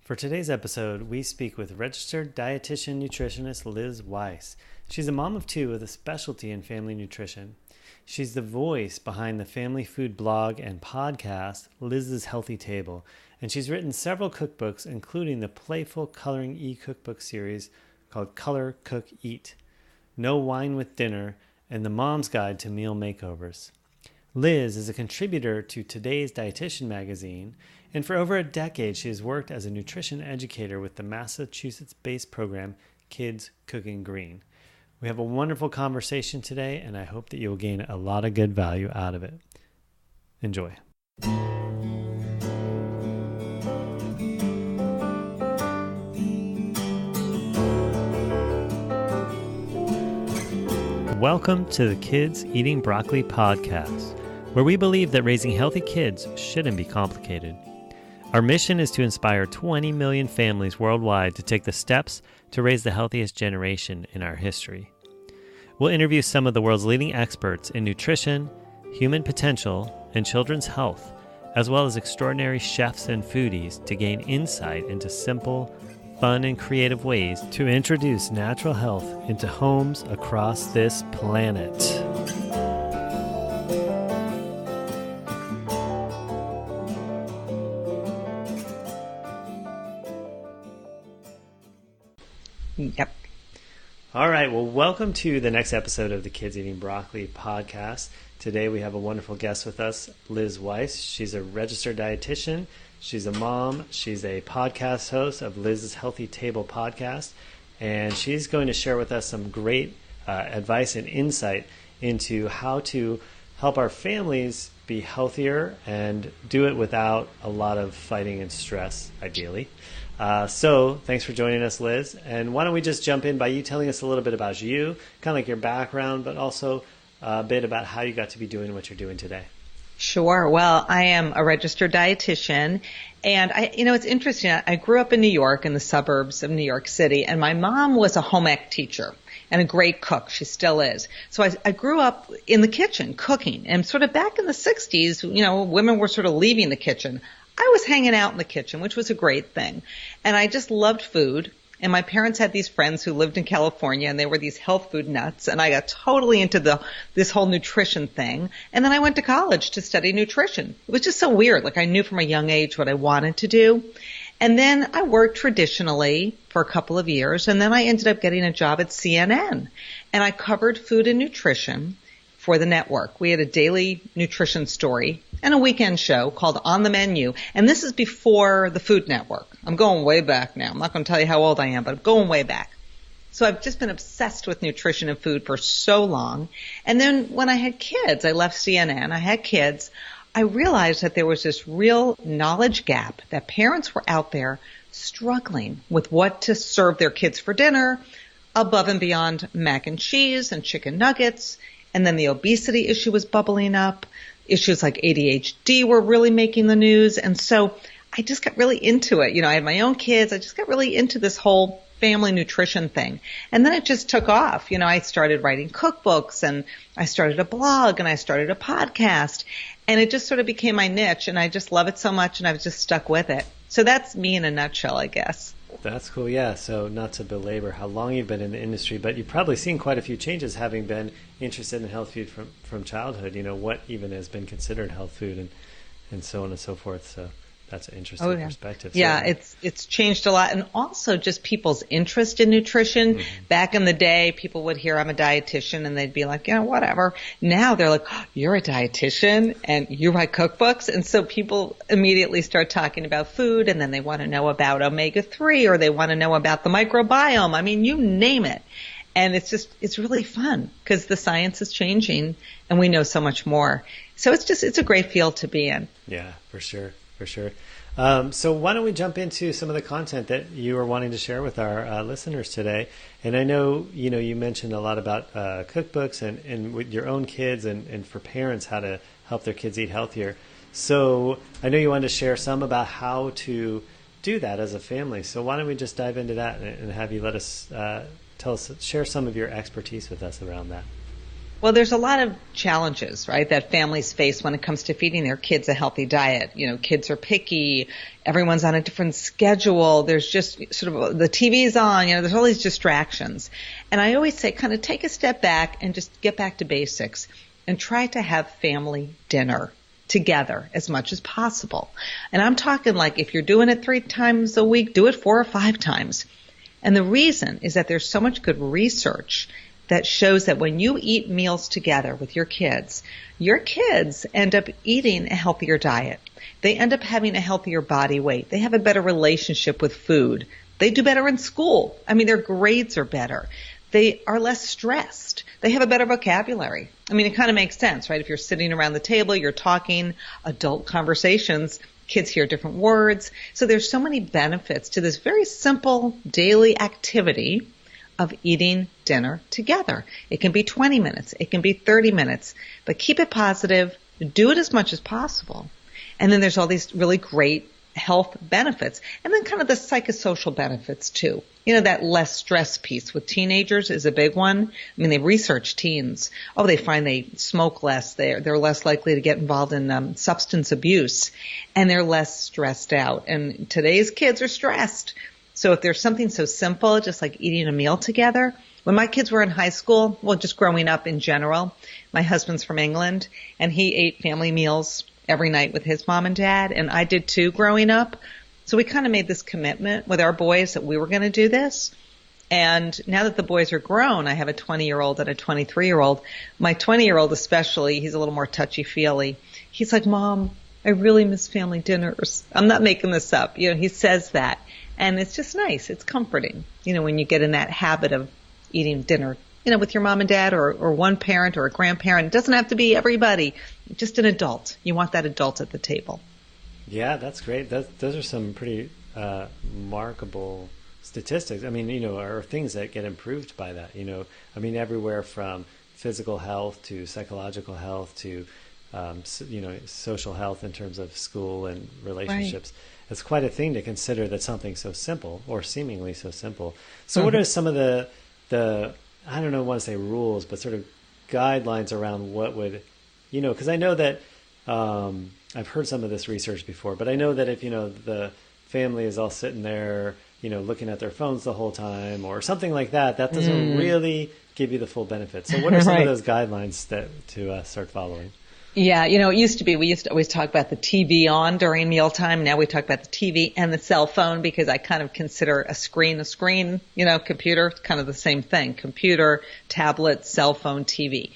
For today's episode, we speak with registered dietitian nutritionist Liz Weis. She's a mom of two with a specialty in family nutrition. She's the voice behind the family food blog and podcast, Liz's Healthy Table, and she's written several cookbooks, including the playful coloring e-cookbook series called Color, Cook, Eat, No Wine with Dinner, and The Mom's Guide to Meal Makeovers. Liz is a contributor to Today's Dietitian magazine, and for over a decade she has worked as a nutrition educator with the Massachusetts-based program Kids Cooking Green. We have a wonderful conversation today, and I hope that you will gain a lot of good value out of it. Enjoy. Welcome to the Kids Eating Broccoli podcast, where we believe that raising healthy kids shouldn't be complicated. Our mission is to inspire 20 million families worldwide to take the steps to raise the healthiest generation in our history. We'll interview some of the world's leading experts in nutrition, human potential, and children's health, as well as extraordinary chefs and foodies to gain insight into simple, fun, and creative ways to introduce natural health into homes across this planet. Yep. All right. Well, welcome to the next episode of the Kids Eating Broccoli podcast. Today we have a wonderful guest with us, Liz Weis. She's a registered dietitian. She's a mom. She's a podcast host of Liz's Healthy Table podcast. And she's going to share with us some great advice and insight into how to help our families be healthier and do it without a lot of fighting and stress, ideally. So thanks for joining us, Liz. And why don't we just jump in by you telling us a little bit about you, kind of like your background, but also a bit about how you got to be doing what you're doing today. Sure. Well, I am a registered dietitian, and it's interesting. I grew up in New York, in the suburbs of New York City, and my mom was a home ec teacher and a great cook. She still is. So I grew up in the kitchen cooking, and sort of back in the 60s, women were sort of leaving the kitchen. I was hanging out in the kitchen, which was a great thing. And I just loved food. And my parents had these friends who lived in California, and they were these health food nuts. And I got totally into this whole nutrition thing. And then I went to college to study nutrition. It was just so weird. Like I knew from a young age what I wanted to do. And then I worked traditionally for a couple of years. And then I ended up getting a job at CNN. And I covered food and nutrition for the network. We had a daily nutrition story and a weekend show called On the Menu. And this is before the Food Network. I'm going way back now. I'm not going to tell you how old I am, but I'm going way back. So I've just been obsessed with nutrition and food for so long. And then when I had kids, I left CNN, I had kids, I realized that there was this real knowledge gap, that parents were out there struggling with what to serve their kids for dinner, above and beyond mac and cheese and chicken nuggets. And then the obesity issue was bubbling up. Issues like ADHD were really making the news. And so I just got really into it. I had my own kids. I just got really into this whole family nutrition thing. And then it just took off. I started writing cookbooks, and I started a blog, and I started a podcast. And it just sort of became my niche, and I just love it so much, and I've just stuck with it. So that's me in a nutshell, I guess. That's cool, yeah. So not to belabor how long you've been in the industry, but you've probably seen quite a few changes having been interested in health food from childhood. What even has been considered health food and so on and so forth. So that's an interesting perspective. Yeah, it's changed a lot. And also just people's interest in nutrition. Mm-hmm. Back in the day, people would hear I'm a dietitian and they'd be like, whatever. Now they're like, oh, you're a dietitian and you write cookbooks. And so people immediately start talking about food, and then they want to know about omega-3, or they want to know about the microbiome. I mean, you name it. And it's really fun because the science is changing and we know so much more. So it's a great field to be in. Yeah, for sure. So why don't we jump into some of the content that you are wanting to share with our listeners today? And I know, you mentioned a lot about cookbooks and with your own kids and for parents, how to help their kids eat healthier. So I know you wanted to share some about how to do that as a family. So why don't we just dive into that and have you let us share some of your expertise with us around that? Well, there's a lot of challenges, right, that families face when it comes to feeding their kids a healthy diet. You know, kids are picky. Everyone's on a different schedule. There's just sort of the TV's on. You know, there's all these distractions. And I always say kind of take a step back and just get back to basics and try to have family dinner together as much as possible. And I'm talking like if you're doing it 3 times a week, do it 4 or 5 times. And the reason is that there's so much good research that shows that when you eat meals together with your kids end up eating a healthier diet. They end up having a healthier body weight. They have a better relationship with food. They do better in school. I mean, their grades are better. They are less stressed. They have a better vocabulary. I mean, it kind of makes sense, right? If you're sitting around the table, you're talking adult conversations, kids hear different words. So there's so many benefits to this very simple daily activity of eating dinner together. It can be 20 minutes. It can be 30 minutes. But keep it positive. Do it as much as possible. And then there's all these really great health benefits. And then kind of the psychosocial benefits too. You know, that less stress piece with teenagers is a big one. I mean, they research teens. Oh, they find they smoke less. They're less likely to get involved in substance abuse. And they're less stressed out. And today's kids are stressed. So if there's something so simple, just like eating a meal together, when my kids were in high school, well, just growing up in general, my husband's from England, and he ate family meals every night with his mom and dad, and I did too growing up. So we kind of made this commitment with our boys that we were going to do this. And now that the boys are grown, I have a 20-year-old and a 23-year-old. My 20-year-old especially, he's a little more touchy-feely. He's like, Mom, I really miss family dinners. I'm not making this up. You know, he says that. And it's just nice. It's comforting, you know, when you get in that habit of eating dinner, you know, with your mom and dad or one parent or a grandparent. It doesn't have to be everybody, just an adult. You want that adult at the table. Yeah, that's great. Those are some pretty remarkable statistics. I mean, you know, are things that get improved by that, you know. I mean, everywhere from physical health to psychological health to, you know, social health in terms of school and relationships. Right. It's quite a thing to consider that something so simple or seemingly so simple. So what are some of the I don't know, want to say rules, but sort of guidelines around what would, you know, because I know that I've heard some of this research before, but I know that if, you know, the family is all sitting there, you know, looking at their phones the whole time or something like that, that doesn't really give you the full benefit. So what are some of those guidelines that to start following? Yeah, you know, it used to be, we used to always talk about the TV on during mealtime. Now we talk about the TV and the cell phone because I kind of consider a screen, you know, computer, kind of the same thing. Computer, tablet, cell phone, TV.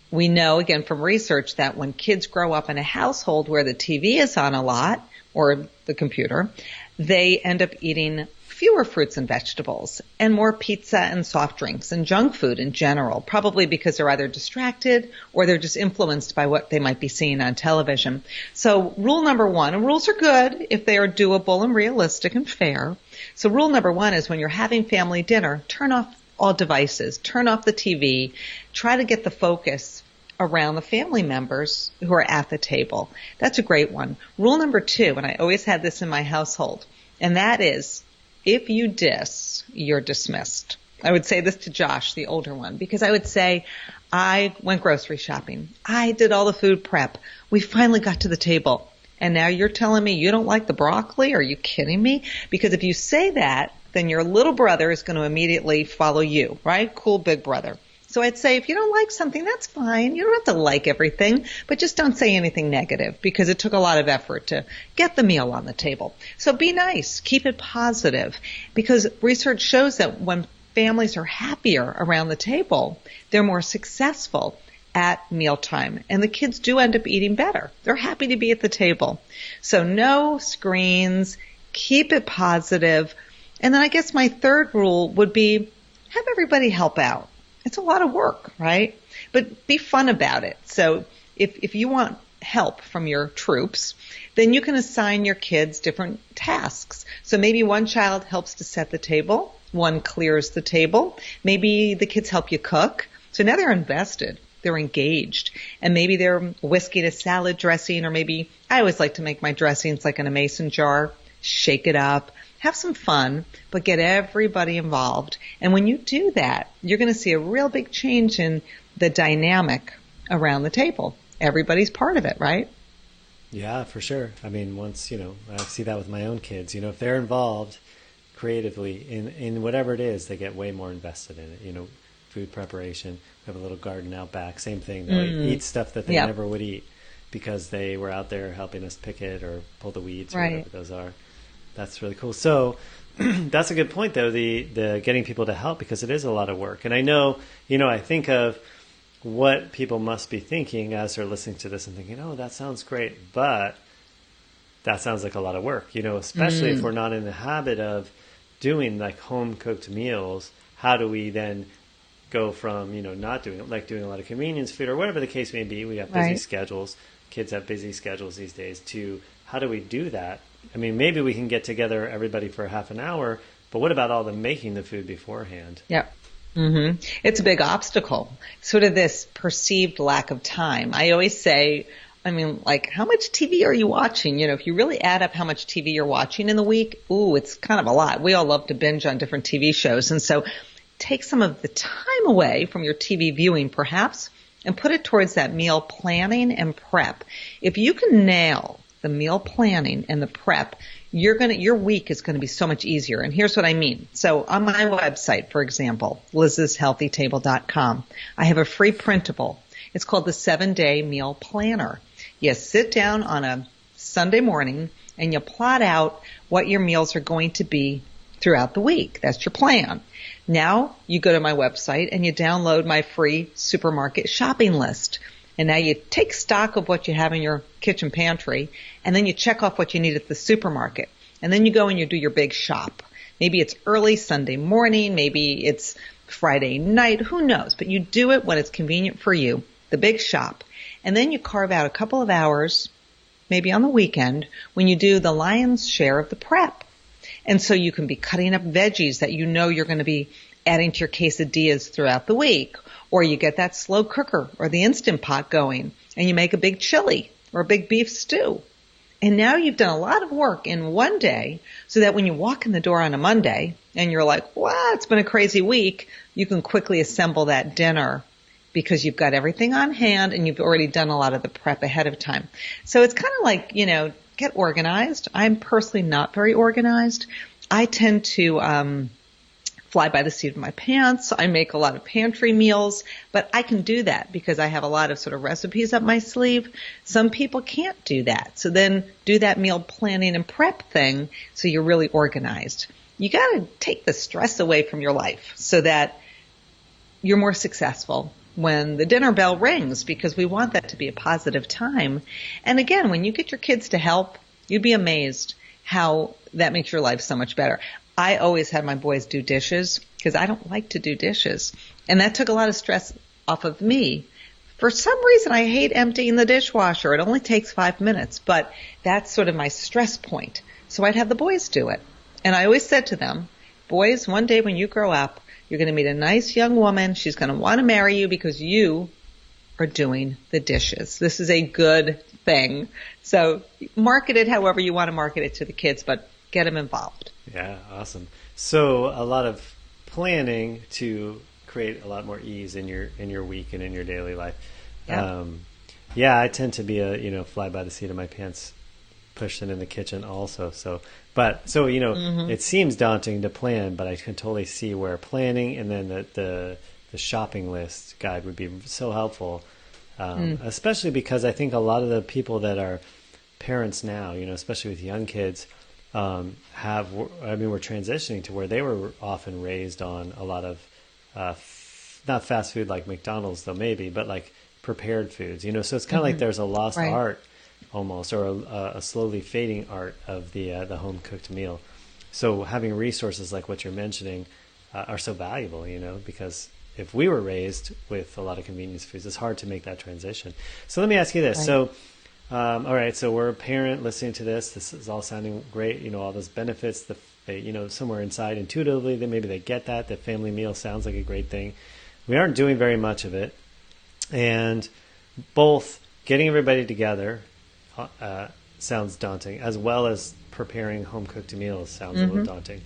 We know, again, from research that when kids grow up in a household where the TV is on a lot, or the computer, they end up eating fewer fruits and vegetables and more pizza and soft drinks and junk food in general, probably because they're either distracted or they're just influenced by what they might be seeing on television. So rule number 1, and rules are good if they are doable and realistic and fair. So rule number 1 is when you're having family dinner, turn off all devices, turn off the TV, try to get the focus around the family members who are at the table. That's a great one. Rule number 2, and I always had this in my household, and that is, if you diss, you're dismissed. I would say this to Josh, the older one, because I would say, I went grocery shopping. I did all the food prep. We finally got to the table. And now you're telling me you don't like the broccoli? Are you kidding me? Because if you say that, then your little brother is going to immediately follow you, right? Cool big brother. So I'd say if you don't like something, that's fine. You don't have to like everything, but just don't say anything negative because it took a lot of effort to get the meal on the table. So be nice. Keep it positive because research shows that when families are happier around the table, they're more successful at mealtime. And the kids do end up eating better. They're happy to be at the table. So no screens. Keep it positive. And then I guess my third rule would be have everybody help out. It's a lot of work, right? But be fun about it. So if you want help from your troops, then you can assign your kids different tasks. So maybe one child helps to set the table, one clears the table. Maybe the kids help you cook. So now they're invested. They're engaged. And maybe they're whisking a salad dressing, or maybe I always like to make my dressings like in a mason jar, shake it up. Have some fun, but get everybody involved. And when you do that, you're going to see a real big change in the dynamic around the table. Everybody's part of it, right? Yeah, for sure. I mean, once, I see that with my own kids, if they're involved creatively in whatever it is, they get way more invested in it. Food preparation. We have a little garden out back. Same thing. They'll eat stuff that they never would eat because they were out there helping us pick it or pull the weeds or whatever those are. That's really cool. So that's a good point, though, the getting people to help, because it is a lot of work. And I know, I think of what people must be thinking as they're listening to this and thinking, oh, that sounds great, but that sounds like a lot of work, especially if we're not in the habit of doing like home cooked meals. How do we then go from, not doing it, like doing a lot of convenience food or whatever the case may be? We have busy schedules. Kids have busy schedules these days to how do we do that? I mean, maybe we can get together everybody for half an hour, but what about all the making the food beforehand? Yep. Mm-hmm. It's a big obstacle, sort of this perceived lack of time. I always say, like, how much TV are you watching? If you really add up how much TV you're watching in the week, it's kind of a lot. We all love to binge on different TV shows. And so take some of the time away from your TV viewing, perhaps, and put it towards that meal planning and prep. If you can nail the meal planning and the prep, your week is going to be so much easier. And here's what I mean. So on my website, for example, lizshealthytable.com, I have a free printable. It's called the 7-Day Meal Planner. You sit down on a Sunday morning and you plot out what your meals are going to be throughout the week. That's your plan. Now you go to my website and you download my free supermarket shopping list. And now you take stock of what you have in your kitchen pantry, and then you check off what you need at the supermarket. And then you go and you do your big shop. Maybe it's early Sunday morning, maybe it's Friday night, who knows? But you do it when it's convenient for you, the big shop. And then you carve out a couple of hours, maybe on the weekend, when you do the lion's share of the prep. And so you can be cutting up veggies that you're going to be adding to your quesadillas throughout the week. Or you get that slow cooker or the Instant Pot going and you make a big chili or a big beef stew. And now you've done a lot of work in one day so that when you walk in the door on a Monday and you're like, wow, it's been a crazy week, you can quickly assemble that dinner because you've got everything on hand and you've already done a lot of the prep ahead of time. So it's kind of like, get organized. I'm personally not very organized. I tend to fly by the seat of my pants. I make a lot of pantry meals, but I can do that because I have a lot of sort of recipes up my sleeve. Some people can't do that. So then do that meal planning and prep thing so you're really organized. You got to take the stress away from your life so that you're more successful when the dinner bell rings, because we want that to be a positive time. And again, when you get your kids to help, you'd be amazed how that makes your life so much better. I always had my boys do dishes because I don't like to do dishes. And that took a lot of stress off of me. For some reason, I hate emptying the dishwasher. It only takes 5 minutes, but that's sort of my stress point. So I'd have the boys do it. And I always said to them, boys, one day when you grow up, you're going to meet a nice young woman. She's going to want to marry you because you are doing the dishes. This is a good thing. So market it however you want to market it to the kids, but get them involved. Yeah, awesome. So a lot of planning to create a lot more ease in your week and in your daily life. Yeah, I tend to be a fly by the seat of my pants person in the kitchen also. It seems daunting to plan, but I can totally see where planning and then the shopping list guide would be so helpful, especially because I think a lot of the people that are parents now, especially with young kids, we're transitioning to where they were often raised on a lot of, not fast food like McDonald's though maybe, but like prepared foods, so it's kind of like there's a lost art almost, or a slowly fading art of the home cooked meal. So having resources like what you're mentioning are so valuable, because if we were raised with a lot of convenience foods, it's hard to make that transition. So let me ask you this. Right. So, all right, so we're a parent listening to this. This is all sounding great, all those benefits, somewhere inside intuitively, that maybe they get that. The family meal sounds like a great thing. We aren't doing very much of it. And both getting everybody together sounds daunting, as well as preparing home-cooked meals sounds a little daunting.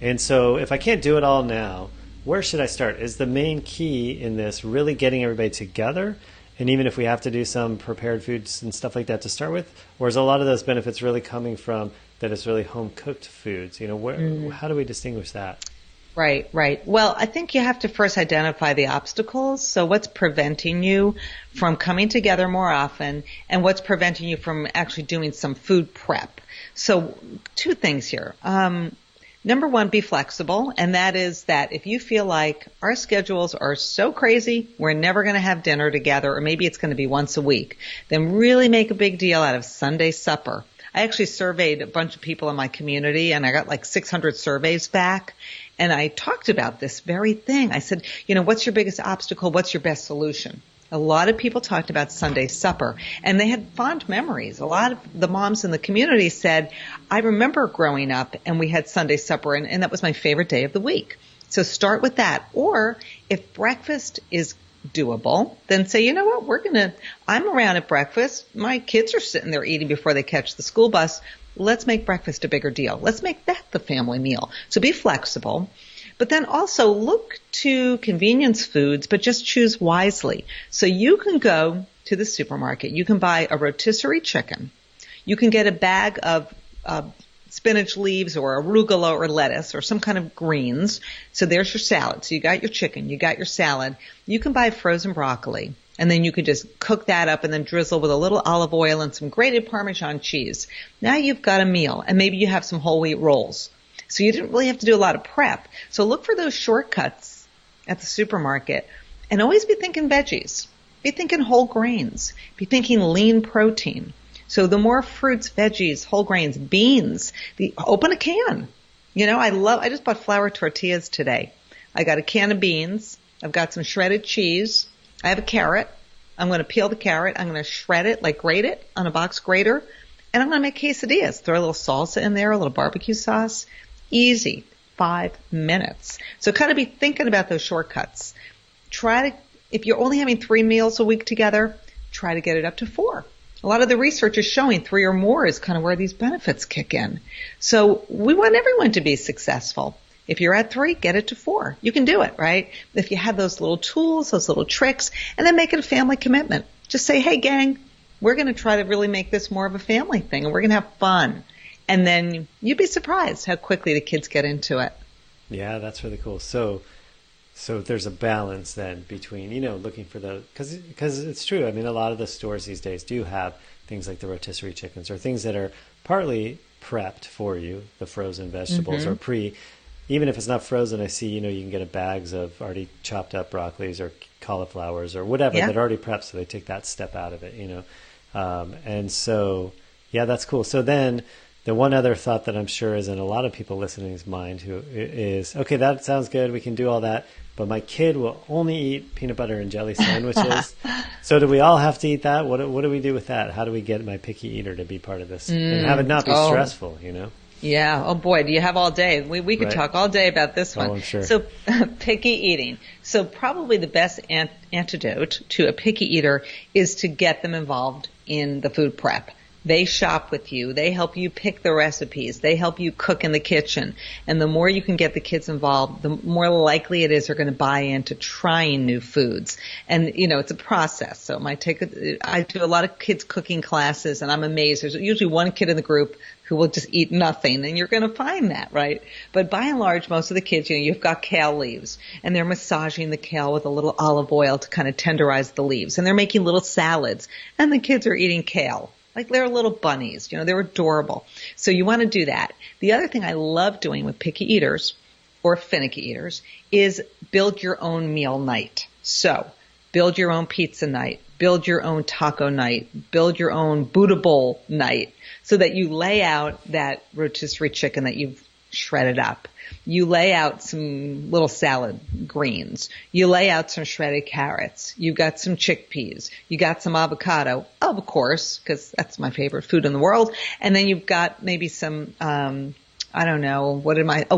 And so if I can't do it all now, where should I start? Is the main key in this really getting everybody together? And even if we have to do some prepared foods and stuff like that to start with, or is a lot of those benefits really coming from that it's really home cooked foods? How do we distinguish that? Right, right. Well, I think you have to first identify the obstacles. So what's preventing you from coming together more often, and what's preventing you from actually doing some food prep? So two things here. Number one, be flexible. And that is that if you feel like our schedules are so crazy, we're never going to have dinner together, or maybe it's going to be once a week, then really make a big deal out of Sunday supper. I actually surveyed a bunch of people in my community, and I got like 600 surveys back. And I talked about this very thing. I said, what's your biggest obstacle? What's your best solution? A lot of people talked about Sunday supper, and they had fond memories. A lot of the moms in the community said, I remember growing up and we had Sunday supper, and that was my favorite day of the week. So start with that. Or if breakfast is doable, then say, you know what, I'm around at breakfast. My kids are sitting there eating before they catch the school bus. Let's make breakfast a bigger deal. Let's make that the family meal. So be flexible. But then also look to convenience foods, but just choose wisely. So you can go to the supermarket. You can buy a rotisserie chicken. You can get a bag of spinach leaves or arugula or lettuce or some kind of greens. So there's your salad. So you got your chicken. You got your salad. You can buy frozen broccoli. And then you can just cook that up and then drizzle with a little olive oil and some grated Parmesan cheese. Now you've got a meal, and maybe you have some whole wheat rolls. So you didn't really have to do a lot of prep. So look for those shortcuts at the supermarket, and always be thinking veggies. Be thinking whole grains. Be thinking lean protein. So the more fruits, veggies, whole grains, beans, open a can. I just bought flour tortillas today. I got a can of beans. I've got some shredded cheese. I have a carrot. I'm going to peel the carrot. I'm going to shred it, grate it on a box grater. And I'm going to make quesadillas. Throw a little salsa in there, a little barbecue sauce. Easy. 5 minutes. So kind of be thinking about those shortcuts. If you're only having 3 meals a week together, try to get it up to 4. A lot of the research is showing 3 or more is kind of where these benefits kick in. So we want everyone to be successful. If you're at 3, get it to 4. You can do it, right? If you have those little tools, those little tricks, and then make it a family commitment. Just say, hey, gang, we're going to try to really make this more of a family thing, and we're going to have fun. And then you'd be surprised how quickly the kids get into it. Yeah, that's really cool. So there's a balance then between, looking for because it's true. I mean, a lot of the stores these days do have things like the rotisserie chickens or things that are partly prepped for you, the frozen vegetables or even if it's not frozen, I see, you can get bags of already chopped up broccolis or cauliflowers or whatever that are already prepped. So they take that step out of it, and so, yeah, that's cool. So then the one other thought that I'm sure is in a lot of people listening's mind who is, okay, that sounds good. We can do all that. But my kid will only eat peanut butter and jelly sandwiches. So do we all have to eat that? What do we do with that? How do we get my picky eater to be part of this and have it not be stressful, Yeah. Oh boy, do you have all day? We could talk all day about this one. Oh, I'm sure. So picky eating. So probably the best antidote to a picky eater is to get them involved in the food prep. They shop with you. They help you pick the recipes. They help you cook in the kitchen. And the more you can get the kids involved, the more likely it is they're going to buy into trying new foods. And, it's a process. So it might take I do a lot of kids cooking classes, and I'm amazed. There's usually one kid in the group who will just eat nothing, and you're going to find that, right? But by and large, most of the kids, you've got kale leaves, and they're massaging the kale with a little olive oil to kind of tenderize the leaves. And they're making little salads, and the kids are eating kale. Like they're little bunnies, they're adorable. So you want to do that. The other thing I love doing with picky eaters or finicky eaters is build your own meal night. So build your own pizza night, build your own taco night, build your own Buddha bowl night so that you lay out that rotisserie chicken that you've shredded up. You lay out some little salad greens. You lay out some shredded carrots. You've got some chickpeas. You got some avocado, of course, because that's my favorite food in the world. And then you've got maybe some,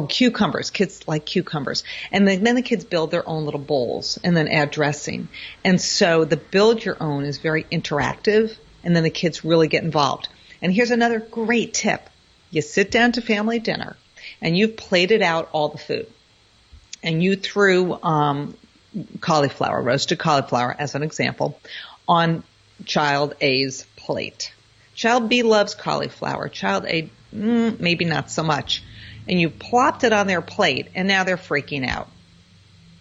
cucumbers. Kids like cucumbers. And then the kids build their own little bowls and then add dressing. And so the build your own is very interactive, and then the kids really get involved. And here's another great tip. You sit down to family dinner, and you've plated out all the food. and you threw cauliflower, roasted cauliflower as an example, on child A's plate. Child B loves cauliflower. Child A, maybe not so much. And you plopped it on their plate, and now they're freaking out.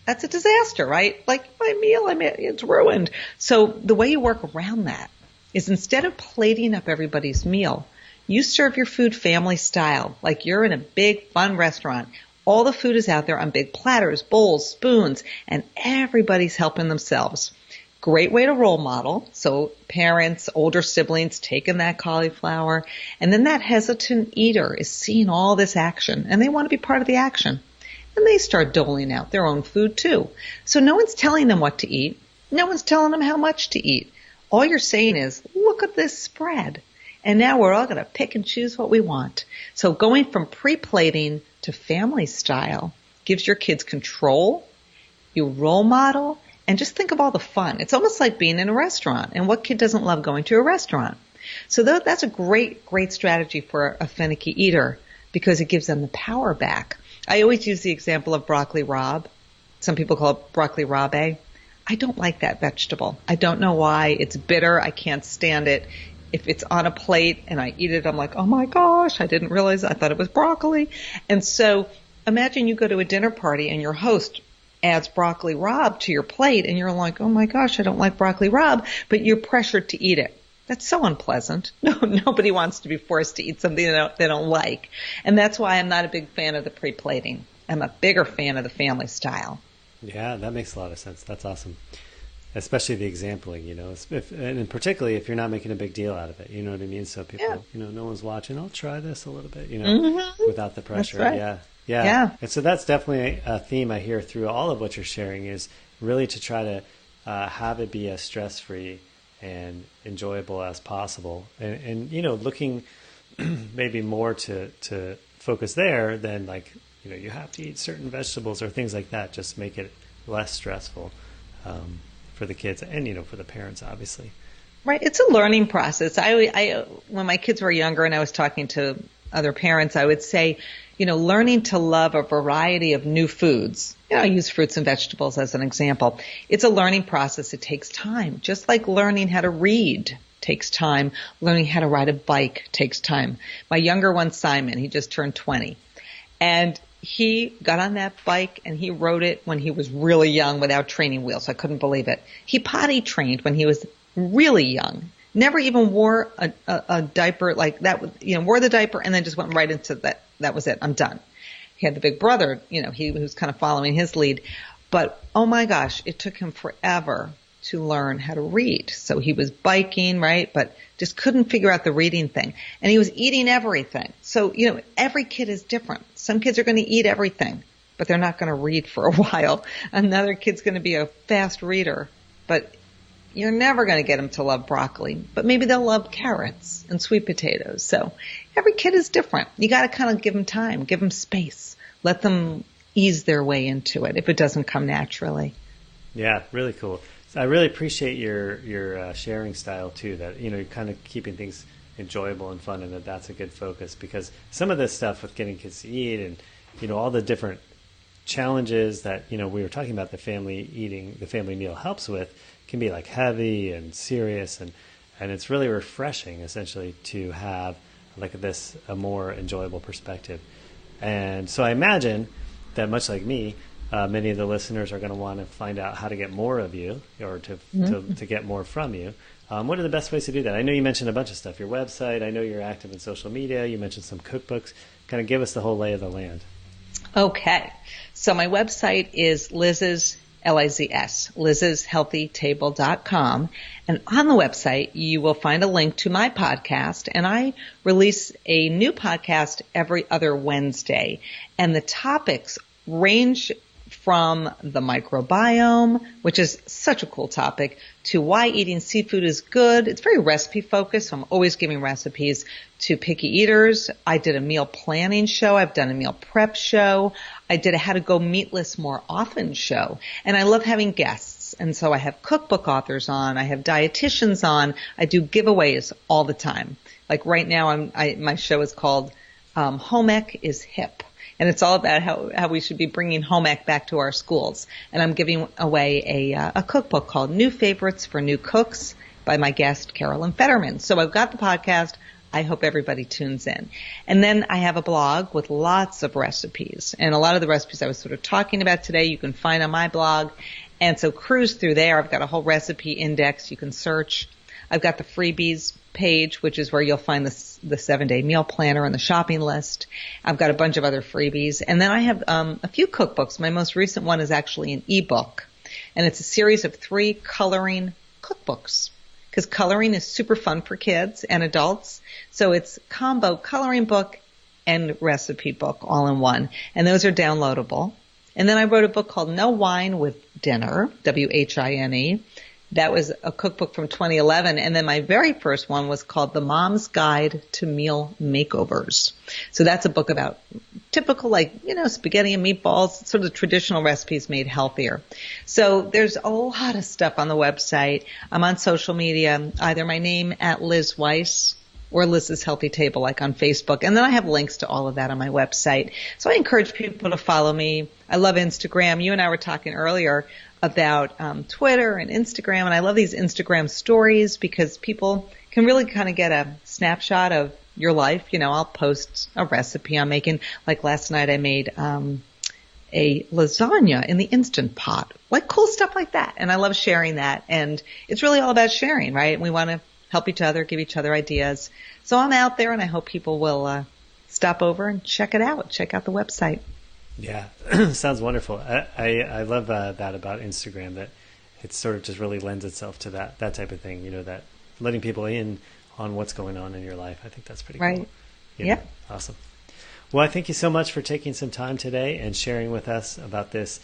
That's a disaster, right? Like, my meal, it's ruined. So the way you work around that is instead of plating up everybody's meal, you serve your food family style, like you're in a big, fun restaurant. All the food is out there on big platters, bowls, spoons, and everybody's helping themselves. Great way to role model. So parents, older siblings taking that cauliflower, and then that hesitant eater is seeing all this action, and they want to be part of the action. And they start doling out their own food too. So no one's telling them what to eat. No one's telling them how much to eat. All you're saying is, look at this spread. And now we're all going to pick and choose what we want. So going from pre-plating to family style gives your kids control, you role model, and just think of all the fun. It's almost like being in a restaurant. And what kid doesn't love going to a restaurant? So that's a great, great strategy for a finicky eater because it gives them the power back. I always use the example of broccoli rabe. Some people call it broccoli rabe. I don't like that vegetable. I don't know why. It's bitter. I can't stand it. If it's on a plate and I eat it, I'm like, oh my gosh, I didn't realize. I thought it was broccoli. And so imagine you go to a dinner party and your host adds broccoli rabe to your plate and you're like, oh my gosh, I don't like broccoli rabe, but you're pressured to eat it. That's so unpleasant. No, nobody wants to be forced to eat something they don't like. And that's why I'm not a big fan of the pre-plating. I'm a bigger fan of the family style. Yeah, that makes a lot of sense. That's awesome. Especially the exampling, and particularly if you're not making a big deal out of it, you know what I mean? So people, no one's watching, I'll try this a little bit, without the pressure. That's right. Yeah. And so that's definitely a theme I hear through all of what you're sharing is really to try to have it be as stress-free and enjoyable as possible. And looking maybe more to focus there than like, you have to eat certain vegetables or things like that. Just make it less stressful for the kids and, for the parents, obviously. Right. It's a learning process. I when my kids were younger and I was talking to other parents, I would say, learning to love a variety of new foods. I use fruits and vegetables as an example. It's a learning process. It takes time. Just like learning how to read takes time. Learning how to ride a bike takes time. My younger one, Simon, he just turned 20. And he got on that bike and he rode it when he was really young without training wheels. I couldn't believe it. He potty trained when he was really young. Never even wore a diaper like that, wore the diaper and then just went right into that. That was it. I'm done. He had the big brother, he was kind of following his lead. But, oh my gosh, it took him forever to learn how to read. So he was biking, right? But just couldn't figure out the reading thing. And he was eating everything. So, every kid is different. Some kids are going to eat everything, but they're not going to read for a while. Another kid's going to be a fast reader, but you're never going to get them to love broccoli, but maybe they'll love carrots and sweet potatoes. So every kid is different. You got to kind of give them time, give them space, let them ease their way into it if it doesn't come naturally. Yeah, really cool. So I really appreciate your sharing style too, that, you're kind of keeping things enjoyable and fun, and that's a good focus, because some of this stuff with getting kids to eat and, all the different challenges that, we were talking about the family meal helps with can be like heavy and serious, and it's really refreshing essentially to have like a more enjoyable perspective. And so I imagine that much like me, many of the listeners are going to want to find out how to get more of you or to get more from you. What are the best ways to do that? I know you mentioned a bunch of stuff, your website. I know you're active in social media. You mentioned some cookbooks. Kind of give us the whole lay of the land. Okay. So my website is Liz's, L-I-Z-S, liz'shealthytable.com. And on the website, you will find a link to my podcast. And I release a new podcast every other Wednesday. And the topics range from the microbiome, which is such a cool topic, to why eating seafood is good. It's very recipe focused, so I'm always giving recipes to picky eaters. I did a meal planning show. I've done a meal prep show. I did a how to go meatless more often show. And I love having guests. And so I have cookbook authors on. I have dietitians on. I do giveaways all the time. Like right now, my show is called Home Ec is Hip. And it's all about how we should be bringing home ec back to our schools. And I'm giving away a cookbook called New Favorites for New Cooks by my guest, Carolyn Fetterman. So I've got the podcast. I hope everybody tunes in. And then I have a blog with lots of recipes. And a lot of the recipes I was sort of talking about today, you can find on my blog. And so cruise through there. I've got a whole recipe index you can search. I've got the freebies page, which is where you'll find the 7-day meal planner and the shopping list. I've got a bunch of other freebies. And then I have a few cookbooks. My most recent one is actually an ebook. And it's a series of 3 coloring cookbooks. Because coloring is super fun for kids and adults. So it's combo coloring book and recipe book all in one. And those are downloadable. And then I wrote a book called No Wine with Dinner, WHINE. That was a cookbook from 2011. And then my very first one was called The Mom's Guide to Meal Makeovers. So that's a book about typical, spaghetti and meatballs, sort of traditional recipes made healthier. So there's a lot of stuff on the website. I'm on social media, either my name at Liz Weis or Liz's Healthy Table, like on Facebook. And then I have links to all of that on my website. So I encourage people to follow me. I love Instagram. You and I were talking earlier about Twitter and Instagram, and I love these Instagram stories because people can really kind of get a snapshot of your life. I'll post a recipe I'm making. Like last night I made a lasagna in the Instant Pot, like cool stuff like that. And I love sharing that. And it's really all about sharing, right? We want to help each other, give each other ideas. So I'm out there, and I hope people will stop over and check it out. Check out the website. Yeah, sounds wonderful. I love that about Instagram, that it sort of just really lends itself to that type of thing, that letting people in on what's going on in your life. I think that's pretty cool. Yeah. Awesome. Well, I thank you so much for taking some time today and sharing with us about this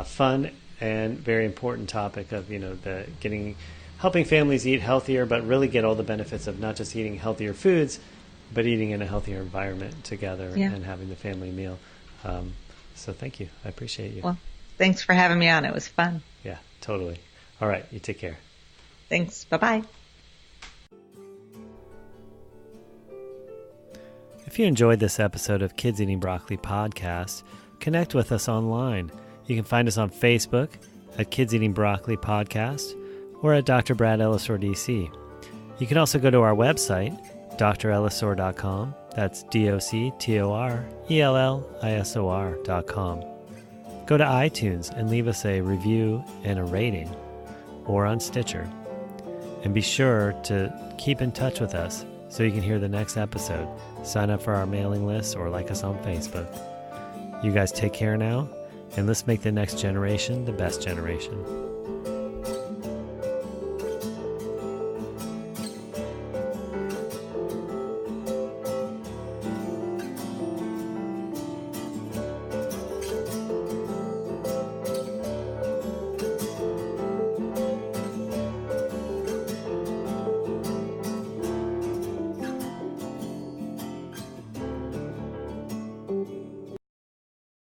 fun and very important topic of, helping families eat healthier, but really get all the benefits of not just eating healthier foods, but eating in a healthier environment together and having the family meal. So thank you. I appreciate you. Well, thanks for having me on. It was fun. Yeah, totally. All right. You take care. Thanks. Bye-bye. If you enjoyed this episode of Kids Eating Broccoli podcast, connect with us online. You can find us on Facebook at Kids Eating Broccoli Podcast or at Dr. Brad Ellisor DC. You can also go to our website, drellisor.com. That's DOCTORELLISOR.com. Go to iTunes and leave us a review and a rating, or on Stitcher. And be sure to keep in touch with us so you can hear the next episode. Sign up for our mailing list or like us on Facebook. You guys take care now, and let's make the next generation the best generation.